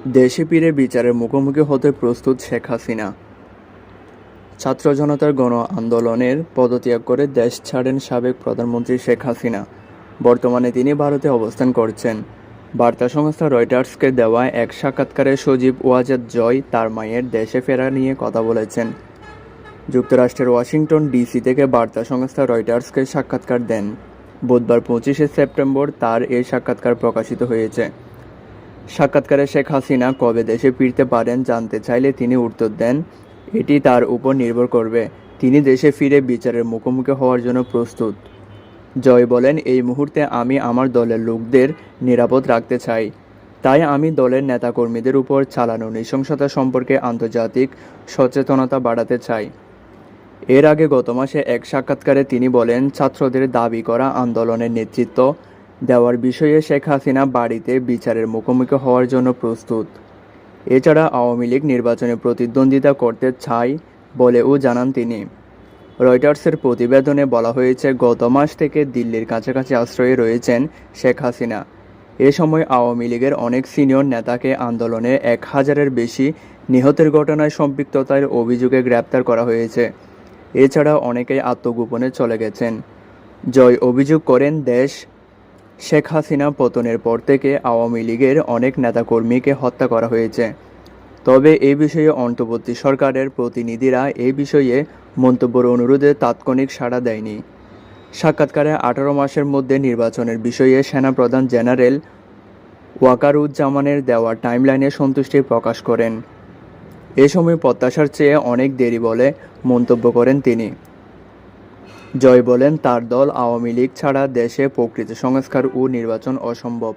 দেশে ফিরে বিচারের মুখোমুখি হতে প্রস্তুত শেখ হাসিনা। ছাত্র জনতার গণ আন্দোলনের পদত্যাগ করে দেশ ছাড়েন সাবেক প্রধানমন্ত্রী শেখ হাসিনা। বর্তমানে তিনি ভারতে অবস্থান করছেন। বার্তা সংস্থা রয়টার্সকে দেওয়া এক সাক্ষাৎকারে সজীব ওয়াজেদ জয় তার মায়ের দেশে ফেরা নিয়ে কথা বলেছেন। যুক্তরাষ্ট্রের ওয়াশিংটন ডিসি থেকে বার্তা সংস্থা রয়টার্সকে সাক্ষাৎকার দেন। বুধবার 25শে সেপ্টেম্বর তার এই সাক্ষাৎকার প্রকাশিত হয়েছে। সাক্ষাৎকারে শেখ হাসিনা কবে দেশে ফিরতে পারেন জানতে চাইলে তিনি উত্তর দেন, এটি তার উপর নির্ভর করবে। তিনি দেশে ফিরে বিচারের মুখোমুখি হওয়ার জন্য প্রস্তুত। জয় বলেন, এই মুহূর্তে আমি আমার দলের লোকদের নিরাপদ রাখতে চাই। তাই আমি দলের নেতাকর্মীদের উপর চালানো নৃশংসতা সম্পর্কে আন্তর্জাতিক সচেতনতা বাড়াতে চাই। এর আগে গত মাসে এক সাক্ষাৎকারে তিনি বলেন, ছাত্রদের দাবি করা আন্দোলনের নেতৃত্ব দেওয়ার বিষয়ে শেখ হাসিনা বাড়িতে বিচারের মুখোমুখি হওয়ার জন্য প্রস্তুত। এছাড়া আওয়ামী লীগ নির্বাচনে প্রতিদ্বন্দ্বিতা করতে চায় বলেও জানান তিনি। রয়টার্সের প্রতিবেদনে বলা হয়েছে, গত মাস থেকে দিল্লির কাছাকাছি আশ্রয়ে রয়েছেন শেখ হাসিনা। এ সময় আওয়ামী লীগের অনেক সিনিয়র নেতাকে আন্দোলনে 1000-এর বেশি নিহতের ঘটনায় সম্পৃক্ততার অভিযোগে গ্রেপ্তার করা হয়েছে। এছাড়া অনেকেই আত্মগোপনে চলে গেছেন। জয় অভিযোগ করেন, শেখ হাসিনা পতনের পর থেকে আওয়ামী লীগের অনেক নেতাকর্মীকে হত্যা করা হয়েছে। তবে এই বিষয়ে অন্তর্বর্তী সরকারের প্রতিনিধিরা এই বিষয়ে মন্তব্যের অনুরোধে তাৎক্ষণিক সাড়া দেয়নি। সাক্ষাৎকারে 18 মাসের মধ্যে নির্বাচনের বিষয়ে সেনাপ্রধান জেনারেল ওয়াকারুজ্জামানের দেওয়া টাইমলাইনে সন্তুষ্টি প্রকাশ করেন। এ সময় প্রত্যাশার চেয়ে অনেক দেরি বলে মন্তব্য করেন তিনি। জয় বলেন, তার দল আওয়ামী লীগ ছাড়া দেশে প্রকৃত সংস্কার ও নির্বাচন অসম্ভব।